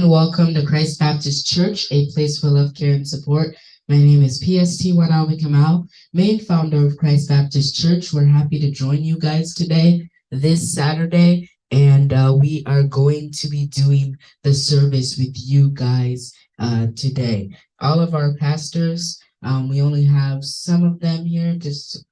welcome to Christ Baptist Church, a place for love, care, and support. My name is Alvin Kamau, main founder of Christ Baptist Church. We're happy to join you guys today, this Saturday, and we are going to be doing the service with you guys today. All of our pastors, we only have some of them here, just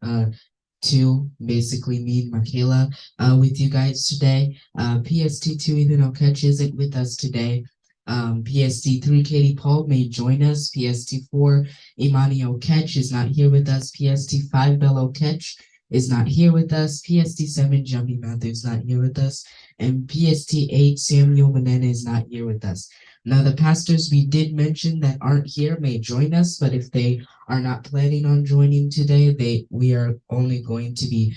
two, basically me and Michaela, with you guys today. PST2 Ethan Oketch isn't with us today. PST3 Katie Paul may join us. PST4 Imani Oketch is not here with us. PST5 Bell Oketch is not here with us. PST7 Jumpy Matthews not here with us. And PST8 Samuel Menendez is not here with us. Now, the pastors we did mention that aren't here may join us, but if they are not planning on joining today, we are only going to be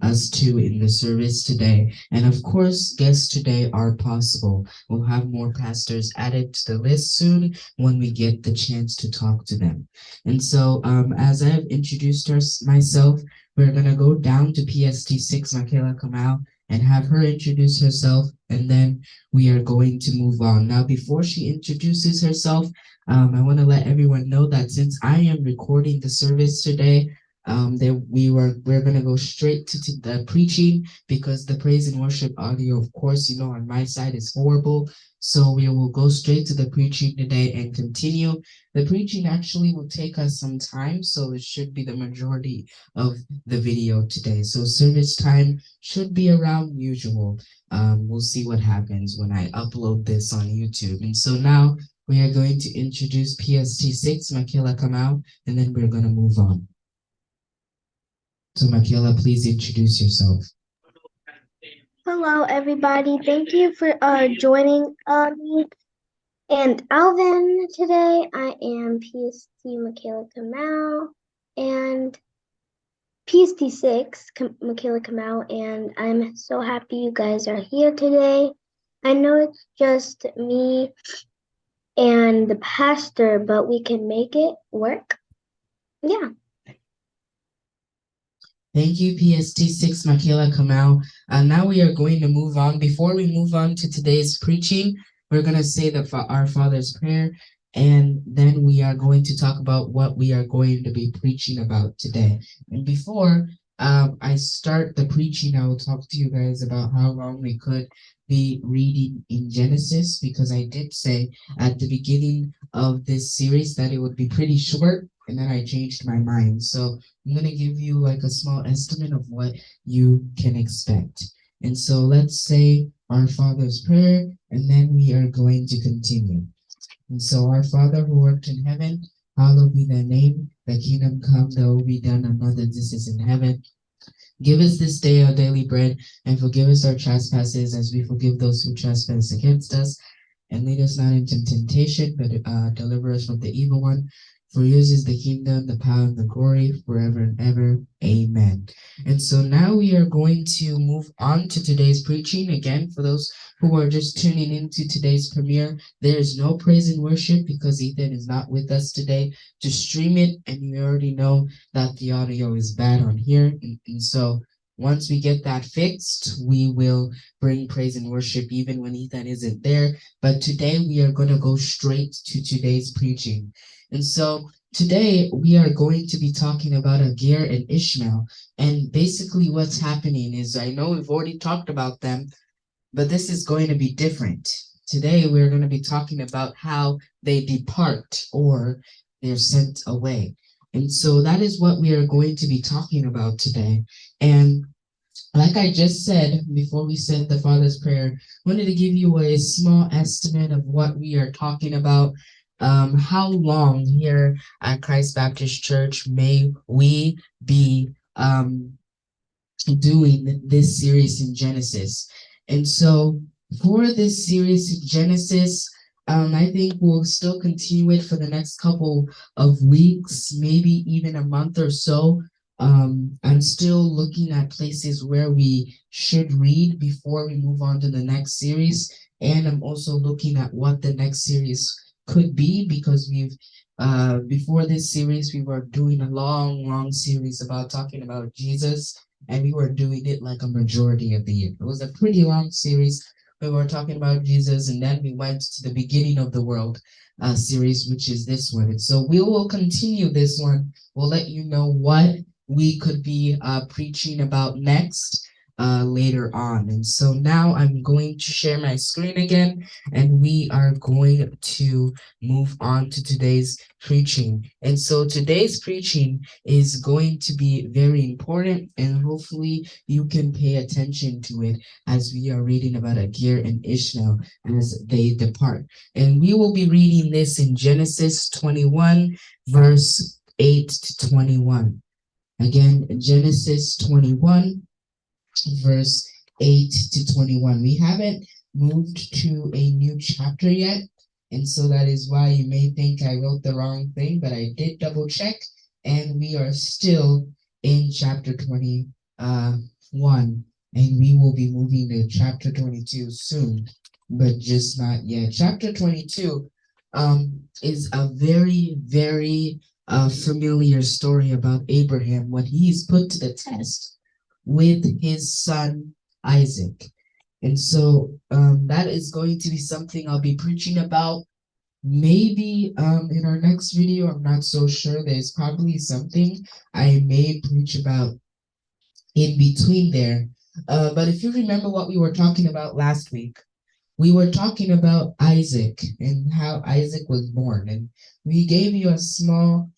us two in the service today. And of course, guests today are possible. We'll have more pastors added to the list soon when we get the chance to talk to them. And so, as I have introduced myself, we're going to go down to PST6, Michaela Kamau, and have her introduce herself, and then we are going to move on. Now, before she introduces herself, I want to let everyone know that since I am recording the service today, we're gonna go straight to the preaching, because the praise and worship audio, of course, on my side is horrible. So we will go straight to the preaching today and continue. The preaching actually will take us some time, so it should be the majority of the video today. So service time should be around usual. We'll see what happens when I upload this on YouTube. And so now we are going to introduce PST6, Michaela Kamau, and then we're going to move on. So Michaela, please introduce yourself. Hello, everybody. Thank you for joining me and Alvin today. I am PST Michaela Kamau and PST6 Michaela Kamau, and I'm so happy you guys are here today. I know it's just me and the pastor, but we can make it work. Yeah. Thank you, PST6 Michaela Kamau. Now we are going to move on. Before we move on to today's preaching, we're going to say our Father's Prayer, and then we are going to talk about what we are going to be preaching about today. And before I start the preaching, I will talk to you guys about how long we could be reading in Genesis, because I did say at the beginning of this series that it would be pretty short, and then I changed my mind. So I'm going to give you like a small estimate of what you can expect. And so let's say our Father's Prayer, and then we are going to continue. And so, our Father who art in heaven, hallowed be thy name. Thy kingdom come, thy will be done on earth as it is in heaven. Give us this day our daily bread, and forgive us our trespasses as we forgive those who trespass against us. And lead us not into temptation, but deliver us from the evil one. For yours is the kingdom, the power, and the glory, forever and ever. Amen. And so now we are going to move on to today's preaching. Again, for those who are just tuning into today's premiere, there is no praise and worship because Ethan is not with us today to stream it, and you already know that the audio is bad on here. And so once we get that fixed, we will bring praise and worship even when Ethan isn't there. But today we are going to go straight to today's preaching. And so today we are going to be talking about Hagar and Ishmael. And basically what's happening is, I know we've already talked about them, but this is going to be different. Today we're going to be talking about how they depart, or they're sent away. And so that is what we are going to be talking about today. And like I just said before we said the Father's Prayer, I wanted to give you a small estimate of what we are talking about. How long here at Christ Baptist Church may we be doing this series in Genesis? And so for this series in Genesis, I think we'll still continue it for the next couple of weeks, maybe even a month or so. I'm still looking at places where we should read before we move on to the next series. And I'm also looking at what the next series could be, because we've before this series we were doing a long series about talking about Jesus, and we were doing it like a majority of the year. It was a pretty long series, we were talking about Jesus, and then we went to the beginning of the world series, which is this one. And so we will continue this one. We'll let you know what we could be preaching about next later on. And so now I'm going to share my screen again, and we are going to move on to today's preaching. And so today's preaching is going to be very important, and hopefully you can pay attention to it as we are reading about Hagar and Ishmael as they depart. And we will be reading this in Genesis 21, verse 8 to 21. Again, Genesis 21, verse 8 to 21. We haven't moved to a new chapter yet, and so that is why you may think I wrote the wrong thing, but I did double check, and we are still in chapter 21, and we will be moving to chapter 22 soon, but just not yet. Chapter 22 is a very, very familiar story about Abraham when he's put to the test with his son Isaac. And so that is going to be something I'll be preaching about maybe in our next video. I'm not so sure. There's probably something I may preach about in between there. But if you remember what we were talking about last week, we were talking about Isaac and how Isaac was born. And we gave you a small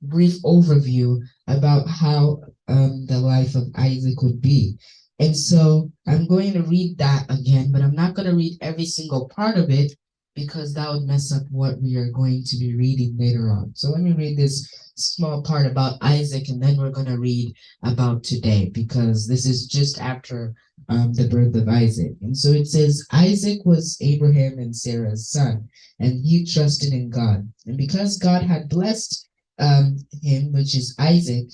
brief overview about how the life of Isaac would be. And so I'm going to read that again, but I'm not going to read every single part of it because that would mess up what we are going to be reading later on. So let me read this small part about Isaac, and then we're going to read about today because this is just after the birth of Isaac. And so it says, Isaac was Abraham and Sarah's son, and he trusted in God. And because God had blessed him, which is Isaac,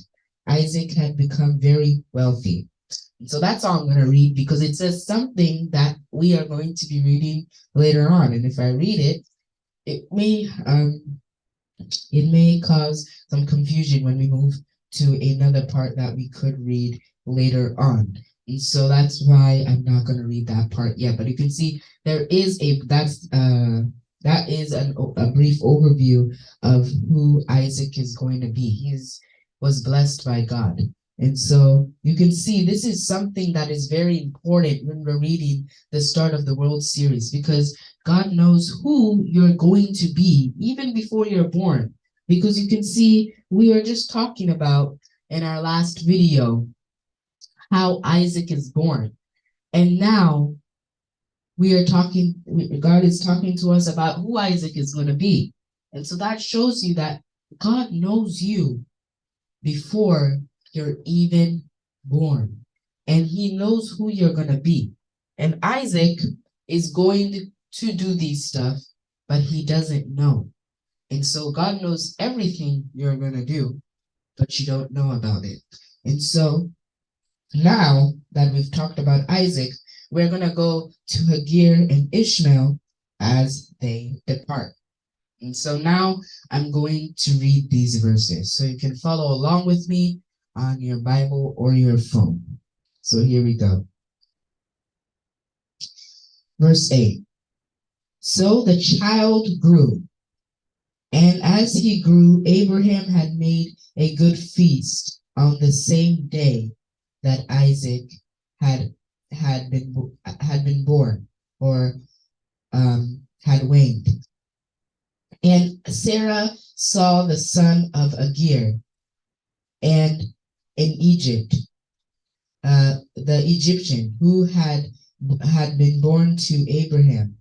Isaac had become very wealthy. And so that's all I'm going to read because it says something that we are going to be reading later on. And if I read it, it may cause some confusion when we move to another part that we could read later on. And so that's why I'm not going to read that part yet. But you can see there is a brief overview of who Isaac is going to be. He was blessed by God. And so you can see this is something that is very important when we're reading the start of the World Series because God knows who you're going to be even before you're born. Because you can see we were just talking about in our last video how Isaac is born. And now God is talking to us about who Isaac is going to be. And so that shows you that God knows you before you're even born. And he knows who you're going to be. And Isaac is going to do these stuff, but he doesn't know. And so God knows everything you're going to do, but you don't know about it. And so now that we've talked about Isaac, we're going to go to Hagar and Ishmael as they depart. And so now I'm going to read these verses so you can follow along with me on your Bible or your phone. So here we go. Verse 8. So the child grew, and as he grew, Abraham had made a good feast on the same day that Isaac had been born or had waned. And Sarah saw the son of Hagar, and in Egypt, the Egyptian who had been born to Abraham.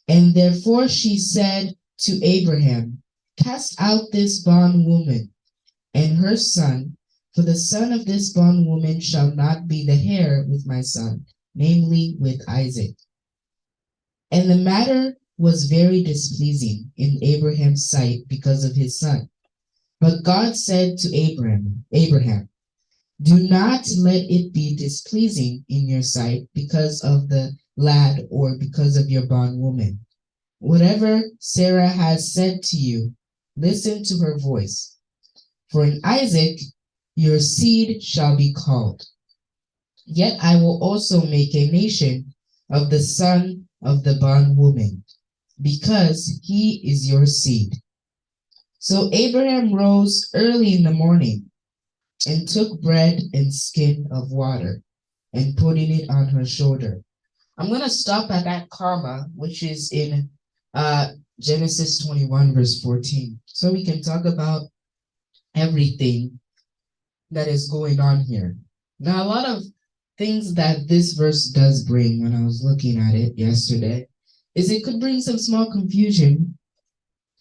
And therefore she said to Abraham, cast out this bondwoman and her son, for the son of this bondwoman shall not be the heir with my son, namely with Isaac. And the matter was very displeasing in Abraham's sight because of his son. But God said to Abraham, do not let it be displeasing in your sight because of the lad or because of your bondwoman. Whatever Sarah has said to you, listen to her voice. For in Isaac your seed shall be called. Yet I will also make a nation of the son of the bondwoman, because he is your seed. So Abraham rose early in the morning and took bread and skin of water and putting it on her shoulder. I'm going to stop at that comma, which is in Genesis 21, verse 14. So we can talk about everything that is going on here. Now, a lot of things that this verse does bring when I was looking at it yesterday is it could bring some small confusion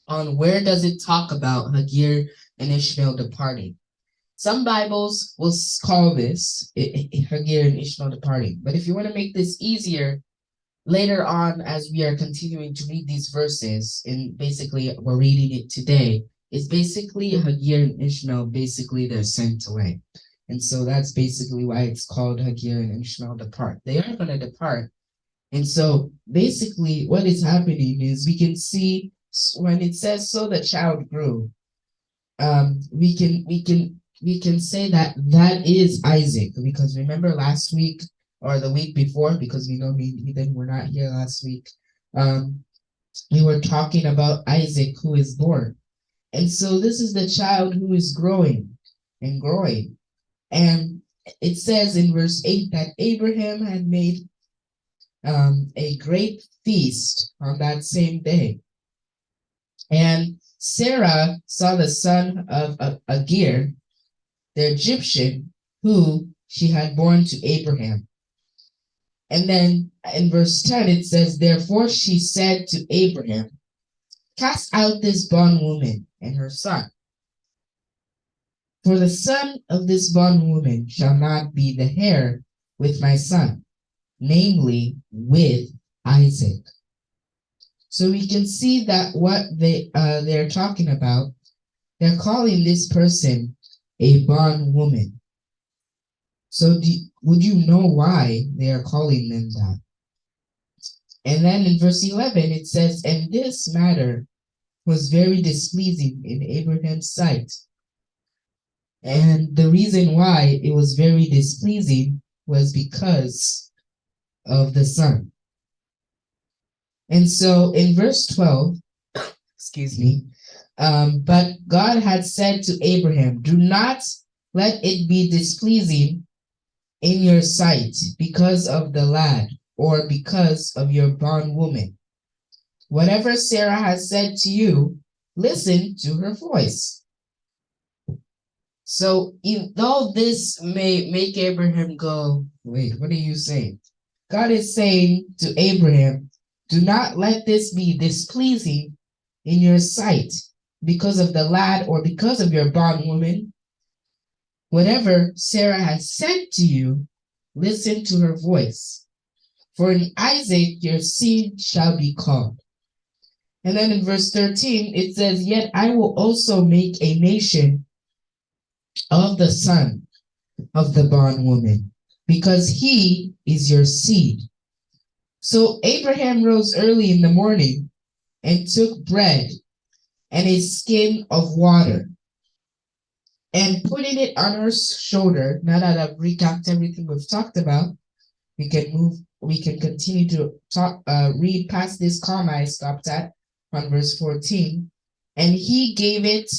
on where does it talk about Hagar and Ishmael departing. Some Bibles will call this Hagar and Ishmael departing. But if you want to make this easier, later on, as we are continuing to read these verses, and basically we're reading it today, it's basically Hagar and Ishmael, basically they're sent away. And so that's basically why it's called Hagar and Ishmael depart. They are going to depart. And so basically what is happening is we can see when it says, so the child grew, we can say that that is Isaac, because remember last week or the week before, because we know we then were not here last week. Um, we were talking about Isaac who is born, and so this is the child who is growing and growing, and it says in verse 8 that Abraham had made a great feast on that same day, and Sarah saw the son of Hagar, the Egyptian, who she had borne to Abraham. And then in verse 10, it says, therefore she said to Abraham, cast out this bondwoman and her son. For the son of this bondwoman shall not be the heir with my son, namely with Isaac. So we can see that what they're talking about, they're calling this person a bondwoman. So would you know why they are calling them that? And then in verse 11, it says, and this matter was very displeasing in Abraham's sight. And the reason why it was very displeasing was because of the son. And so in verse 12, excuse me, but God had said to Abraham, do not let it be displeasing in your sight because of the lad or because of your bondwoman. Whatever Sarah has said to you, listen to her voice. So, though this may make Abraham go, wait, what are you saying? God is saying to Abraham, do not let this be displeasing in your sight because of the lad or because of your bondwoman. Whatever Sarah has said to you, listen to her voice. For in Isaac your seed shall be called. And then in verse 13, it says, yet I will also make a nation of the son of the bondwoman, because he is your seed. So Abraham rose early in the morning and took bread and a skin of water and putting it on her shoulder. Now that I've recapped everything we've talked about, we can continue to read past this comma I stopped at on verse 14. And he gave it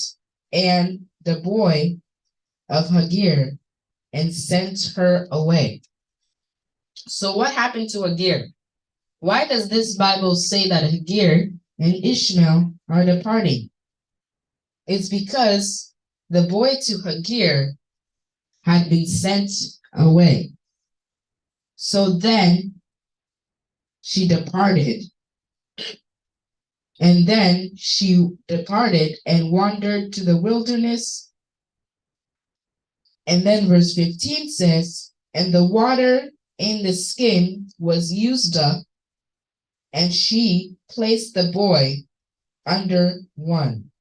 and the boy of Hagar and sent her away. So what happened to Hagar? Why does this Bible say that Hagar and Ishmael are departing? It's because the boy to Hagar had been sent away. So then she departed. And then she departed and wandered to the wilderness. And then verse 15 says, and the water in the skin was used up, and she placed the boy under one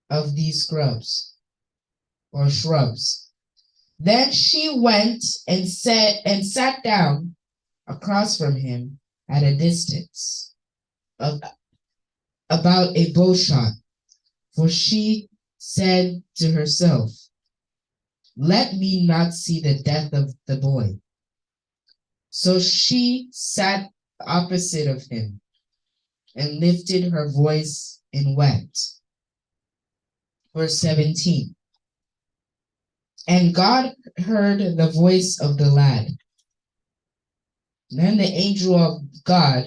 of these shrubs. Then she went and sat down across from him at a distance of about a bow shot, for she said to herself, let me not see the death of the boy. So she sat opposite of him and lifted her voice and wept. Verse 17. And God heard the voice of the lad. Then the angel of God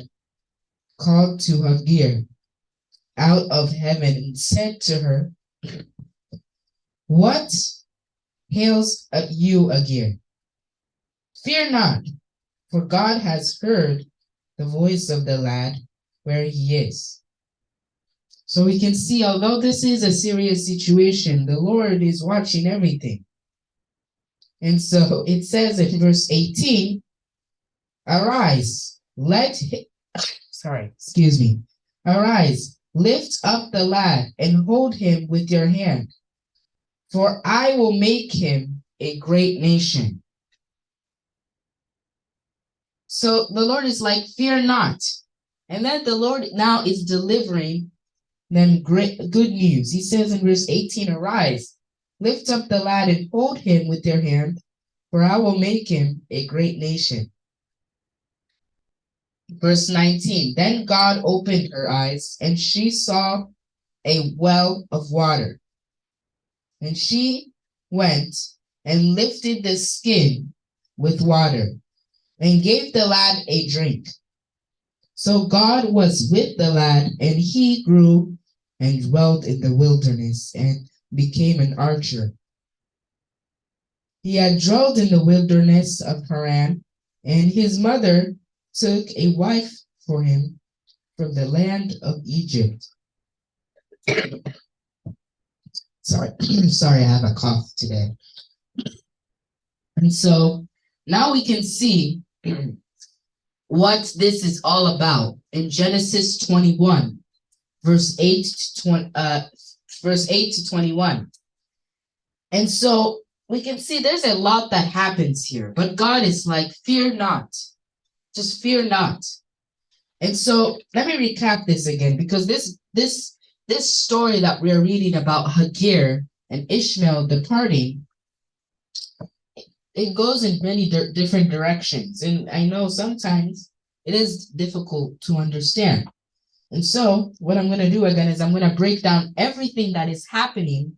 called to Hagar out of heaven and said to her, What hails you, Hagar? Fear not, for God has heard the voice of the lad where he is. So we can see, although this is a serious situation, the Lord is watching everything. And so it says in verse 18, Arise, Arise, lift up the lad and hold him with your hand, for I will make him a great nation. So the Lord is like, fear not. And then the Lord now is delivering them great good news. He says in verse 18, Arise, lift up the lad and hold him with your hand, for I will make him a great nation. Verse 19, Then God opened her eyes, and she saw a well of water. And she went and lifted the skin with water and gave the lad a drink. So God was with the lad, and he grew and dwelt in the wilderness and became an archer. He had dwelt in the wilderness of Haran, and his mother took a wife for him from the land of Egypt. Sorry, I have a cough today. And so now we can see what this is all about in Genesis 21, verse 8 to 21. And so we can see there's a lot that happens here, but God is like, fear not, just fear not. And so let me recap this again, because this story that we're reading about Hagar and Ishmael departing, it goes in many different directions. And I know sometimes it is difficult to understand. And so what I'm going to do again is I'm going to break down everything that is happening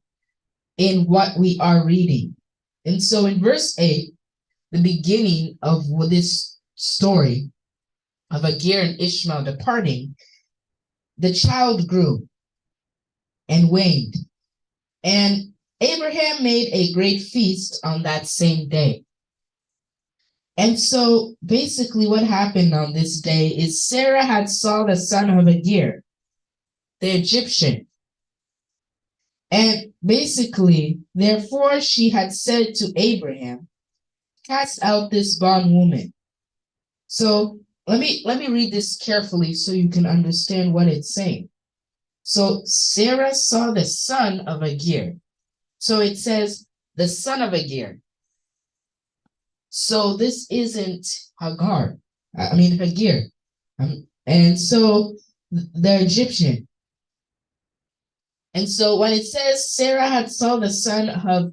in what we are reading. And so in verse 8, the beginning of this story of Hagar and Ishmael departing, the child grew and waned. And Abraham made a great feast on that same day. And so basically what happened on this day is Sarah had saw the son of Hagar, the Egyptian. And basically, therefore she had said to Abraham, cast out this bondwoman. So let me read this carefully so you can understand what it's saying. So Sarah saw the son of Hagar. So it says the son of Hagar. So this isn't Hagar. Hagar. And so the Egyptian. And so when it says Sarah had saw the son of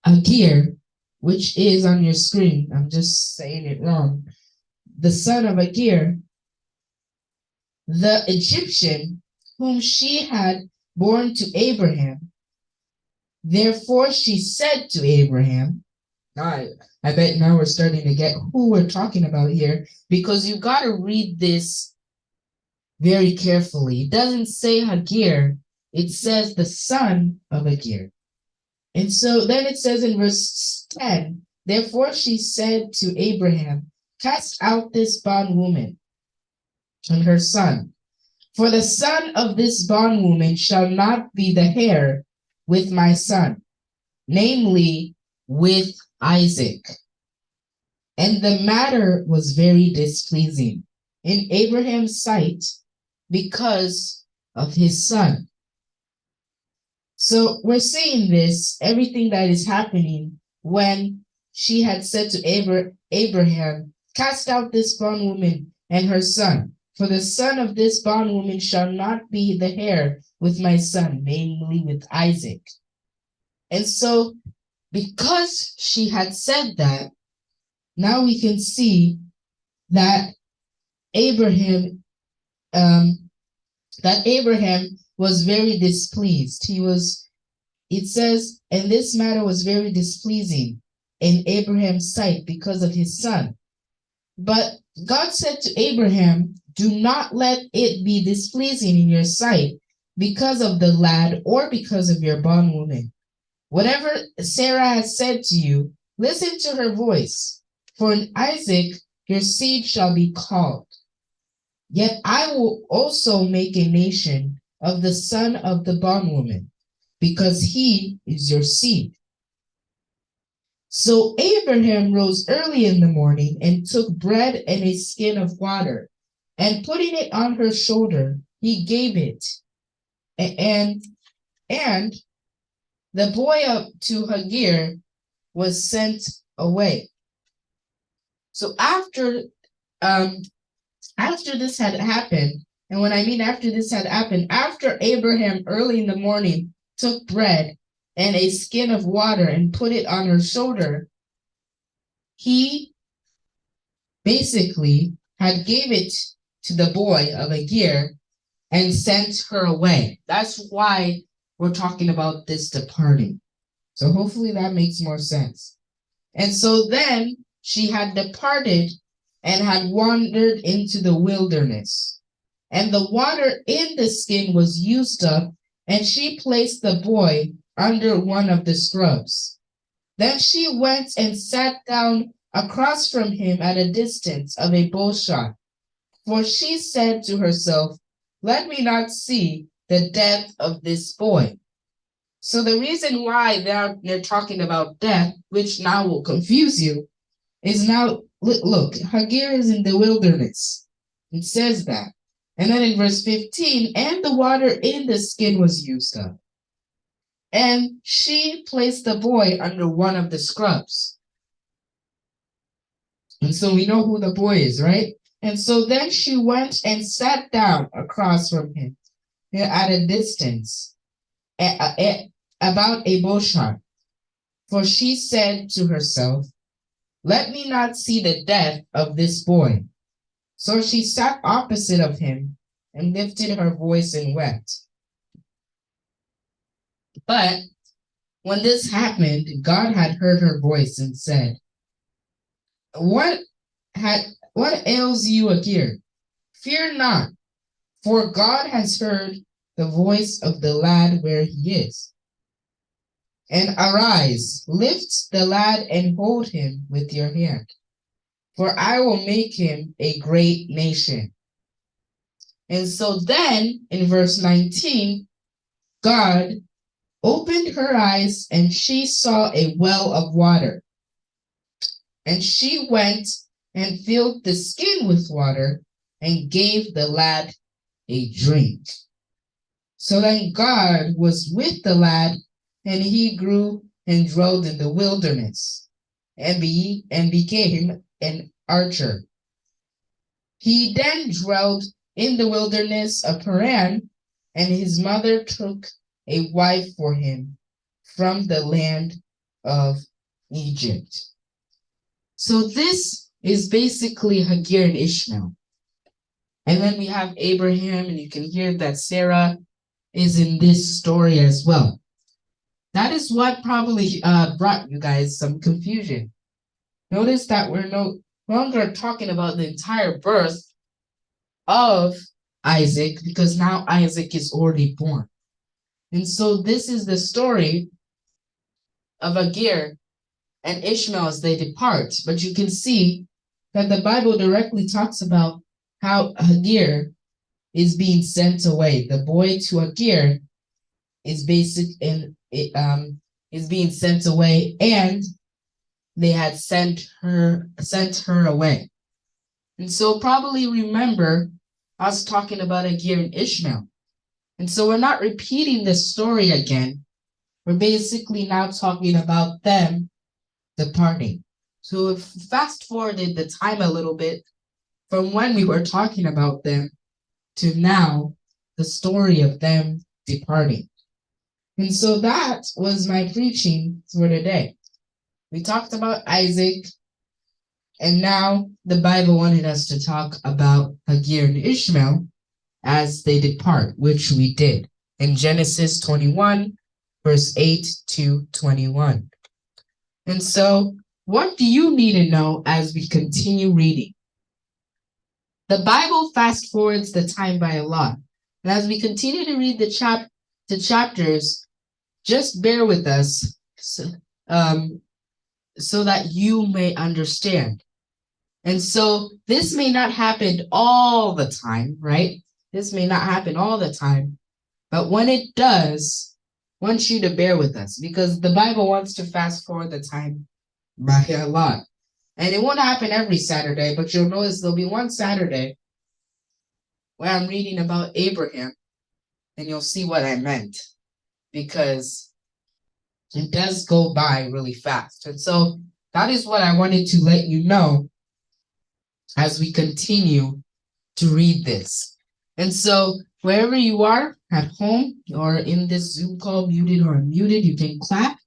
Hagar, which is on your screen, I'm just saying it wrong. The son of Hagar, the Egyptian whom she had born to Abraham. Therefore she said to Abraham, I bet now we're starting to get who we're talking about here, because you got to read this very carefully. It doesn't say Hagar, it says the son of Hagar. And so then it says in verse 10, therefore she said to Abraham, cast out this bondwoman and her son, for the son of this bondwoman shall not be the heir with my son, namely with Isaac. And the matter was very displeasing in Abraham's sight because of his son. So we're seeing this, everything that is happening when she had said to Abraham, cast out this bondwoman and her son, for the son of this bondwoman shall not be the heir with my son, namely with Isaac. And so because she had said that, now we can see that Abraham um, that Abraham was very displeased. It says, and this matter was very displeasing in Abraham's sight because of his son. But God said to Abraham, do not let it be displeasing in your sight because of the lad or because of your bondwoman. Whatever Sarah has said to you, listen to her voice. For in Isaac your seed shall be called. Yet I will also make a nation of the son of the bondwoman, because he is your seed. So Abraham rose early in the morning and took bread and a skin of water, and putting it on her shoulder, he gave it. And the boy up to Hagar was sent away. So after this had happened, and when I mean after this had happened, after Abraham early in the morning took bread and a skin of water and put it on her shoulder, he basically had gave it to the boy of Hagar and sent her away. That's why we're talking about this departing. So hopefully that makes more sense. And so then she had departed and had wandered into the wilderness. And the water in the skin was used up, and she placed the boy under one of the scrubs. Then she went and sat down across from him at a distance of a bow shot. For she said to herself, let me not see the death of this boy. So the reason why they're talking about death, which now will confuse you, is now, look, Hagar is in the wilderness. It says that. And then in verse 15, and the water in the skin was used up. And she placed the boy under one of the scrubs. And so we know who the boy is, right? And so then she went and sat down across from him at a distance, about a bow shot. For she said to herself, let me not see the death of this boy. So she sat opposite of him and lifted her voice and wept. But when this happened, God had heard her voice and said, What ails you, Hagar? Fear not, for God has heard the voice of the lad where he is. And arise, lift the lad and hold him with your hand, for I will make him a great nation. And so then, in verse 19, God opened her eyes, and she saw a well of water. And she went and filled the skin with water and gave the lad a drink. So then God was with the lad, and he grew and dwelled in the wilderness, and became an archer. He then dwelled in the wilderness of Paran, and his mother took a wife for him from the land of Egypt. So this is basically Hagar and Ishmael. And then we have Abraham, and you can hear that Sarah is in this story as well. That is what probably brought you guys some confusion. Notice that we're no longer talking about the entire birth of Isaac, because now Isaac is already born. And so this is the story of Hagar and Ishmael as they depart. But you can see that the Bible directly talks about how Hagar is being sent away. The boy to Hagar is is being sent away, and they had sent her away. And so probably remember us talking about Hagar and Ishmael. And so we're not repeating this story again. We're basically now talking about them departing. So if fast forwarded the time a little bit from when we were talking about them to now, the story of them departing. And so that was my preaching for today. We talked about Isaac, And now the Bible wanted us to talk about Hagar and Ishmael as they depart, which we did in Genesis 21, verse 8 to 21. And so, what do you need to know as we continue reading? The Bible fast forwards the time by a lot. And as we continue to read the chapters, just bear with us so that you may understand. And so this may not happen all the time, right? This may not happen all the time, but when it does, I want you to bear with us because the Bible wants to fast forward the time by a lot. And it won't happen every Saturday, but you'll notice there'll be one Saturday where I'm reading about Abraham, and you'll see what I meant because it does go by really fast. And so that is what I wanted to let you know as we continue to read this. And so wherever you are, at home or in this Zoom call, muted or unmuted, you can clap.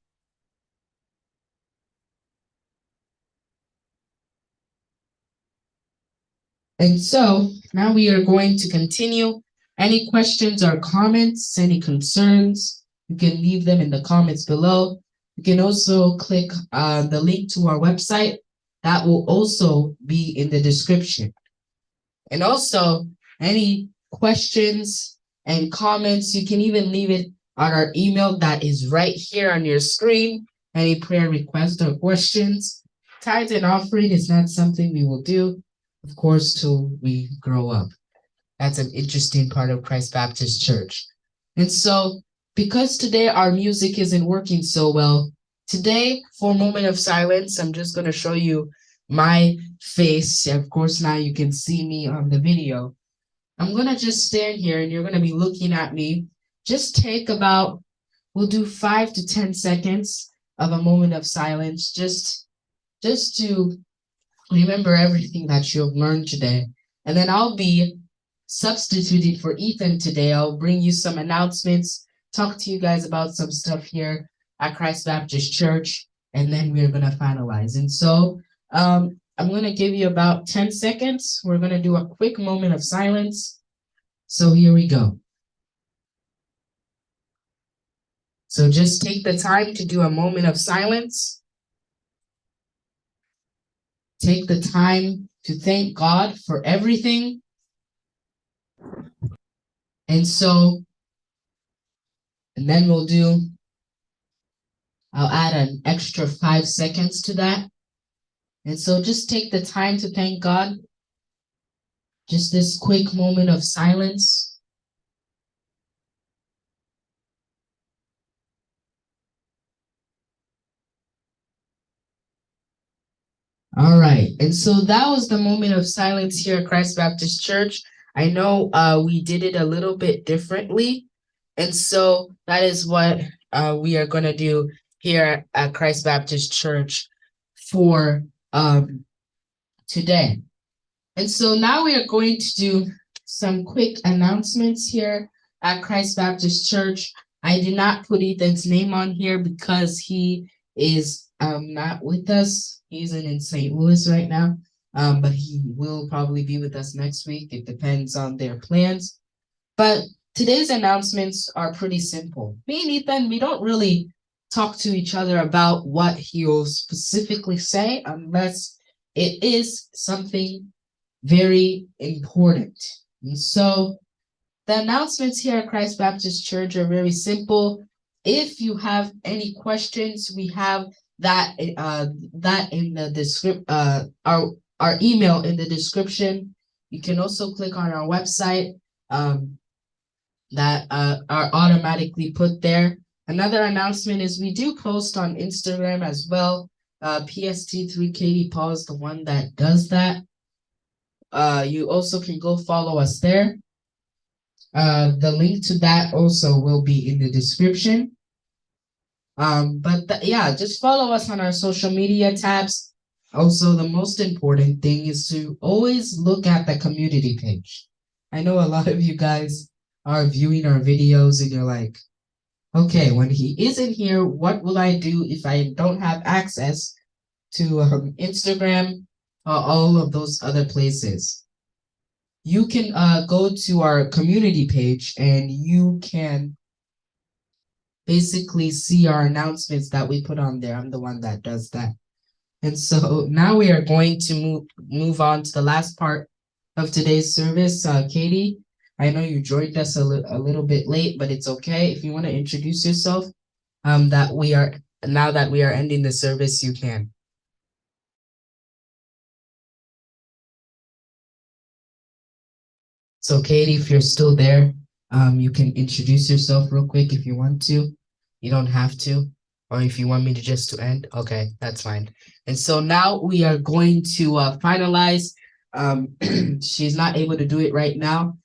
And so now we are going to continue. Any questions or comments, any concerns, you can leave them in the comments below. You can also click the link to our website. That will also be in the description. And also, any questions and comments, you can even leave it on our email that is right here on your screen. Any prayer requests or questions. Tithe and offering is not something we will do, of course, till we grow up. That's an interesting part of Christ Baptist Church. And so, because today our music isn't working so well, today, for a moment of silence, I'm just going to show you my face. Of course, now you can see me on the video. I'm going to just stand here and you're going to be looking at me. Just take about, we'll do 5 to 10 seconds of a moment of silence, just to remember everything that you've learned today. And then I'll be substituting for Ethan today. I'll bring you some announcements, talk to you guys about some stuff here at Christ Baptist Church, and then we're going to finalize. And so I'm going to give you about 10 seconds. We're going to do a quick moment of silence. So here we go. So just take the time to do a moment of silence. Take the time to thank God for everything. And then I'll add an extra 5 seconds to that. And so just take the time to thank God. Just this quick moment of silence. All right. And so that was the moment of silence here at Christ Baptist Church. I know we did it a little bit differently. And so that is what we are going to do here at Christ Baptist Church for today. And so now we are going to do some quick announcements here at Christ Baptist Church. I did not put Ethan's name on here because he is not with us. He's in St. Louis right now, but he will probably be with us next week. It depends on their plans. But today's announcements are pretty simple. Me and Ethan, we don't really talk to each other about what he'll specifically say unless it is something very important. And so the announcements here at Christ Baptist Church are very simple. If you have any questions, we have that in the description, our email in the description. You can also click on our website that are automatically put there. Another announcement is we do post on Instagram as well. PST3 Katie Paul is the one that does that. You also can go follow us there. The link to that also will be in the description. Just follow us on our social media tabs. Also, the most important thing is to always look at the community page. I know a lot of you guys are viewing our videos and you're like, okay, when he isn't here, what will I do if I don't have access to Instagram all of those other places. You can go to our community page and you can basically see our announcements that we put on there. I'm the one that does that. And so now we are going to move on to the last part of today's service. Katie, I know you joined us a little bit late, but it's okay. If you want to introduce yourself, that we are now that we are ending the service, you can. So Katie, if you're still there, you can introduce yourself real quick if you want to. You don't have to. Or if you want me to just to end, okay, that's fine. And so now we are going to finalize. She's not able to do it right now.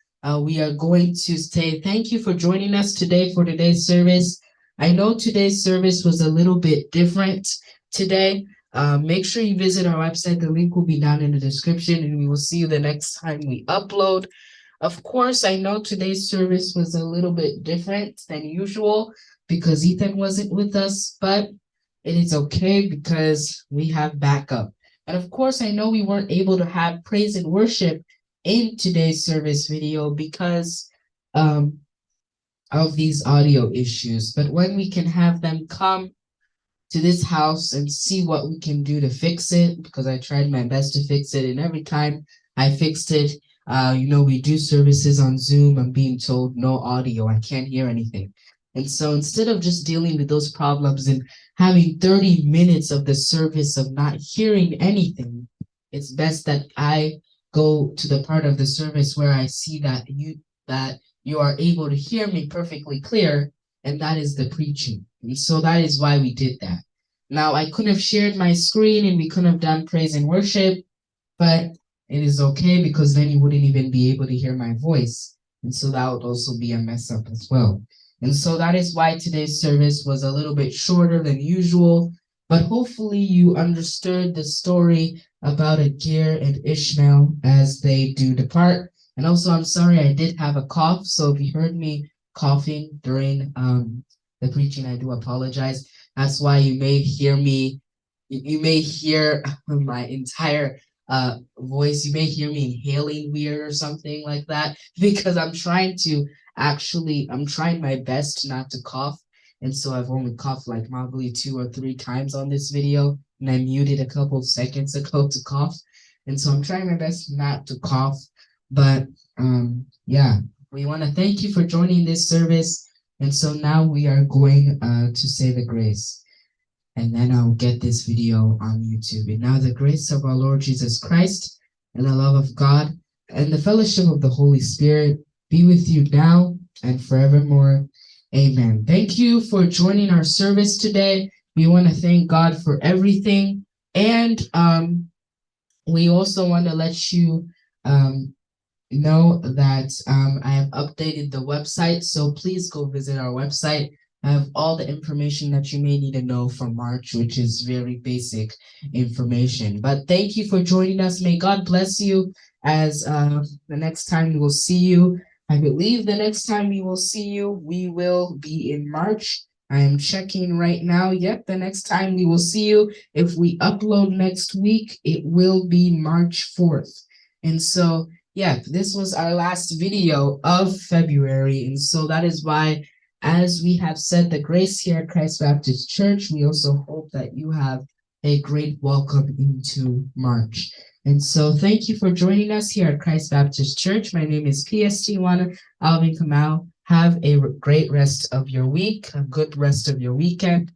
We are going to say thank you for joining us today for today's service. I know today's service was a little bit different today. Make sure you visit our website. The link will be down in the description, and we will see you the next time we upload. Of course, I know today's service was a little bit different than usual because Ethan wasn't with us, but it is okay because we have backup. And of course, I know we weren't able to have praise and worship in today's service video because of these audio issues. But when we can have them come to this house and see what we can do to fix it, because I tried my best to fix it, and every time I fixed it, we do services on Zoom. I'm being told no audio. I can't hear anything. And so instead of just dealing with those problems and having 30 minutes of the service of not hearing anything, it's best that I go to the part of the service where I see that you are able to hear me perfectly clear, and that is the preaching. And so that is why we did that. Now, I could have shared my screen and we could have done praise and worship, but it is okay because then you wouldn't even be able to hear my voice. And so that would also be a mess up as well. And so that is why today's service was a little bit shorter than usual, but hopefully you understood the story about Hagar and Ishmael as they do depart. And also, I'm sorry, I did have a cough, so if you heard me coughing during the preaching, I do apologize. That's why you may hear my entire voice. You may hear me inhaling weird or something like that because I'm trying my best not to cough. And so I've only coughed like probably 2 or 3 times on this video, and I muted a couple of seconds ago to cough. And so I'm trying my best not to cough. But yeah, we want to thank you for joining this service. And so now we are going to say the grace. And then I'll get this video on YouTube. And now the grace of our Lord Jesus Christ and the love of God and the fellowship of the Holy Spirit be with you now and forevermore. Amen. Thank you for joining our service today. We want to thank God for everything. And we also want to let you know that I have updated the website. So please go visit our website. I have all the information that you may need to know for March, which is very basic information. But thank you for joining us. May God bless you as the next time we will see you. I believe the next time we will see you, we will be in March. I am checking right now. Yep, the next time we will see you, if we upload next week, it will be March 4th. And so, yeah, this was our last video of February. And so that is why, as we have said the grace here at Christ Baptist Church, we also hope that you have a great welcome into March. And so thank you for joining us here at Christ Baptist Church. My name is PST1 Alvin Kamau. Have a great rest of your week, a good rest of your weekend.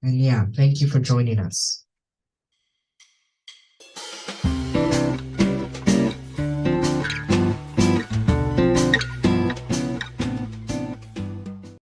And yeah, thank you for joining us.